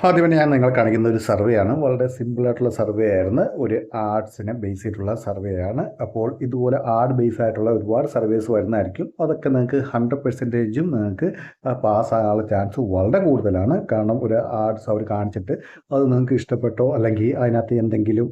ആദ്യം തന്നെ ഞാൻ നിങ്ങളെ കാണിക്കുന്ന ഒരു സർവേ ആണ്. വളരെ സിമ്പിളായിട്ടുള്ള സർവേ ആയിരുന്നു. ഒരു ആർട്സിനെ ബേസ് ചെയ്തിട്ടുള്ള സർവേ ആണ്. അപ്പോൾ ഇതുപോലെ ആർട്ട് ബേസ് ആയിട്ടുള്ള ഒരുപാട് സർവേസ് വരുന്നതായിരിക്കും. അതൊക്കെ നിങ്ങൾക്ക് 100%ഉം നിങ്ങൾക്ക് പാസ്സാകാനുള്ള ചാൻസ് വളരെ കൂടുതലാണ്. കാരണം ഒരു ആർട്സ് അവർ കാണിച്ചിട്ട് അത് നിങ്ങൾക്ക് ഇഷ്ടപ്പെട്ടോ അല്ലെങ്കിൽ അതിനകത്ത് എന്തെങ്കിലും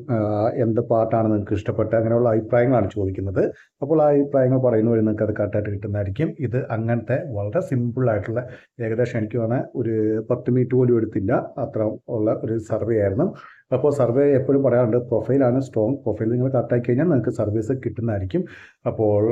എന്ത് പാട്ടാണ് നിങ്ങൾക്ക് ഇഷ്ടപ്പെട്ടത് അങ്ങനെയുള്ള അഭിപ്രായങ്ങളാണ് ചോദിക്കുന്നത്. അപ്പോൾ ആ അഭിപ്രായങ്ങൾ പറയുന്ന വഴി നിങ്ങൾക്ക് അത് കറക്റ്റായിട്ട് കിട്ടുന്നതായിരിക്കും. ഇത് അങ്ങനത്തെ വളരെ സിമ്പിളായിട്ടുള്ള ഏകദേശം എനിക്ക് വേണേൽ ഒരു 10 മിനിറ്റ് പോലും എടുത്തില്ല അത്ര ഉള്ള ഒരു സർവേ ആയിരുന്നു. അപ്പോൾ സർവേ എപ്പോഴും പറയാറുണ്ട് പ്രൊഫൈലാണ് സ്ട്രോങ്. പ്രൊഫൈൽ നിങ്ങൾ കറക്റ്റാക്കി കഴിഞ്ഞാൽ നിങ്ങൾക്ക് സർവീസ് കിട്ടുന്നതായിരിക്കും. അപ്പോൾ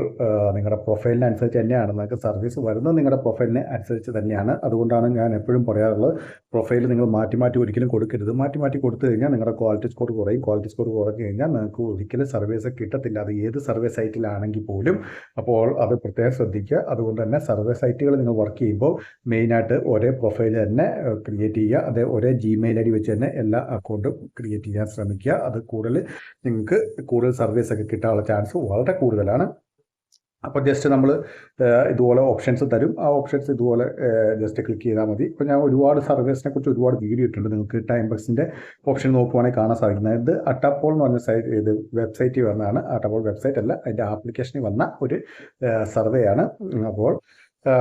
നിങ്ങളുടെ പ്രൊഫൈലിന് അനുസരിച്ച് തന്നെയാണ് നിങ്ങൾക്ക് സർവീസ് വരുന്നത്. നിങ്ങളുടെ പ്രൊഫൈലിനെ അനുസരിച്ച് തന്നെയാണ്. അതുകൊണ്ടാണ് ഞാൻ എപ്പോഴും പറയാറുള്ളത് പ്രൊഫൈൽ നിങ്ങൾ മാറ്റി മാറ്റി ഒരിക്കലും കൊടുക്കരുത്. മാറ്റി മാറ്റി കൊടുത്തു കഴിഞ്ഞാൽ നിങ്ങളുടെ ക്വാളിറ്റി സ്കോർ കുറയും. ക്വാളിറ്റി സ്കോർ കുറഞ്ഞു കഴിഞ്ഞാൽ നിങ്ങൾക്ക് ഒരിക്കലും സർവീസ് കിട്ടത്തില്ല. അത് ഏത് സർവേ സൈറ്റിലാണെങ്കിൽ പോലും. അപ്പോൾ അത് പ്രത്യേകം ശ്രദ്ധിക്കുക. അതുകൊണ്ട് തന്നെ സർവേ സൈറ്റുകൾ നിങ്ങൾ വർക്ക് ചെയ്യുമ്പോൾ മെയിനായിട്ട് ഒരേ പ്രൊഫൈൽ തന്നെ ക്രിയേറ്റ് ചെയ്യുക. അത് ഒരേ ജിമെയിൽ ഐ ഡി വെച്ച് തന്നെ എല്ലാ അക്കൗണ്ടും ക്രിയേറ്റ് ചെയ്യാൻ ശ്രമിക്കുക. അത് നിങ്ങൾക്ക് കൂടുതൽ സർവീസ് ഒക്കെ കിട്ടാനുള്ള ചാൻസ് വളരെ കൂടുതലാണ്. അപ്പോൾ ജസ്റ്റ് നമ്മൾ ഇതുപോലെ ഓപ്ഷൻസ് തരും. ആ ഓപ്ഷൻസ് ഇതുപോലെ ജസ്റ്റ് ക്ലിക്ക് ചെയ്താൽ മതി. ഇപ്പോൾ ഞാൻ ഒരുപാട് സർവീസിനെ കുറിച്ച് ഒരുപാട് വീഡിയോ ഇട്ടുണ്ട്. നിങ്ങൾക്ക് ടൈം ബക്സിൻ്റെ ഓപ്ഷൻ നോക്കുവാണെങ്കിൽ കാണാൻ സാധിക്കുന്നത്. ഇത് അട്ടാപ്പോൾ എന്ന് പറഞ്ഞ ഇത് വെബ്സൈറ്റിൽ വന്നതാണ്. അട്ടാപ്പോൾ വെബ്സൈറ്റ് അല്ല, അതിൻ്റെ ആപ്ലിക്കേഷനിൽ വന്ന ഒരു സർവേ ആണ്. അപ്പോൾ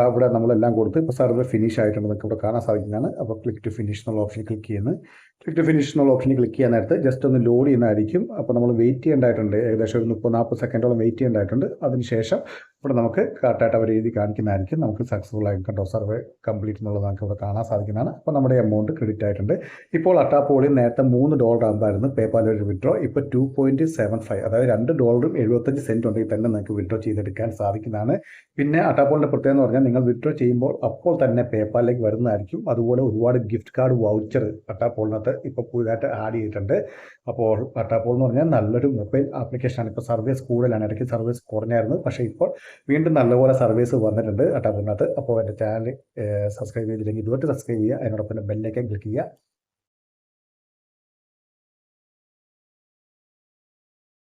ഇവിടെ നമ്മളെല്ലാം കൊടുത്ത് ഇപ്പോൾ സർവേ ഫിനിഷ് ആയിട്ടുണ്ട് നിങ്ങൾക്ക് ഇവിടെ കാണാൻ സാധിക്കുന്നതാണ്. അപ്പോൾ ക്ലിക്ക് ടു ഫിനിഷ് എന്നുള്ള ഓപ്ഷൻ ക്ലിക്ക് ചെയ്യുന്നത്. ക്ലിക്ക് ടു ഫിനിഷ് എന്നുള്ള ഓപ്ഷനിൽ ക്ലിക്ക് ചെയ്യാൻ നേരത്ത് ജസ്റ്റ് ഒന്ന് ലോഡ് ചെയ്യുന്നതായിരിക്കും. അപ്പോൾ നമ്മൾ വെയിറ്റ് ചെയ്യേണ്ടതായിട്ടുണ്ട്. ഏകദേശം ഒരു 30-40 സെക്കൻഡോളം വെയിറ്റ് ചെയ്യേണ്ടതായിട്ടുണ്ട്. അതിനുശേഷം ഇവിടെ നമുക്ക് കറക്റ്റായിട്ട് അവർ എഴുതി കാണിക്കുന്നതായിരിക്കും. നമുക്ക് സക്സസ്ഫുൾ ആയി കണ്ടോ സർവേ കംപ്ലീറ്റ് എന്നുള്ളത് നമുക്ക് ഇവിടെ കാണാൻ സാധിക്കുന്നതാണ്. അപ്പോൾ നമ്മുടെ എമൗണ്ട് ക്രെഡിറ്റ് ആയിട്ടുണ്ട്. ഇപ്പോൾ അട്ടാപ്പോളിൽ നേരത്തെ $3 ആകുമായിരുന്നു പേപ്പാൽ ഒരു വിഡ്രോ. ഇപ്പോൾ 2.75, അതായത് $2.75 ഉണ്ടെങ്കിൽ തന്നെ നിങ്ങൾക്ക് വിഡ്രോ ചെയ്തെടുക്കാൻ സാധിക്കുന്നതാണ്. പിന്നെ അട്ടാപ്പോളിൻ്റെ പ്രത്യേകത എന്ന് പറഞ്ഞാൽ നിങ്ങൾ വിഡ്രോ ചെയ്യുമ്പോൾ അപ്പോൾ തന്നെ പേപ്പാലിലേക്ക് വരുന്നതായിരിക്കും. അതുപോലെ ഒരുപാട് ഗിഫ്റ്റ് കാർഡ് വൗച്ചർ അട്ടാപ്പോളിനകത്ത് ഇപ്പോൾ പുതിയതായിട്ട് ആഡ് ചെയ്തിട്ടുണ്ട്. അപ്പോൾ അട്ടാപ്പോൾ എന്ന് പറഞ്ഞാൽ നല്ലൊരു മൊബൈൽ ആപ്ലിക്കേഷനാണ്. ഇപ്പോൾ സർവീസ് കൂടുതലാണ്. ഇടയ്ക്ക് സർവീസ് കുറഞ്ഞായിരുന്നു. പക്ഷേ ഇപ്പോൾ വീണ്ടും നല്ലപോലെ സർവീസ് വന്നിട്ടുണ്ട് അട്ടാപ്പോളിനകത്ത്. അപ്പോൾ എൻ്റെ ചാനൽ സബ്സ്ക്രൈബ് ചെയ്തില്ലെങ്കിൽ ഇതുമായിട്ട് സബ്സ്ക്രൈബ് ചെയ്യുക. അതിനോടൊപ്പം ബെല്ലൈക്കൻ ക്ലിക്ക് ചെയ്യുക.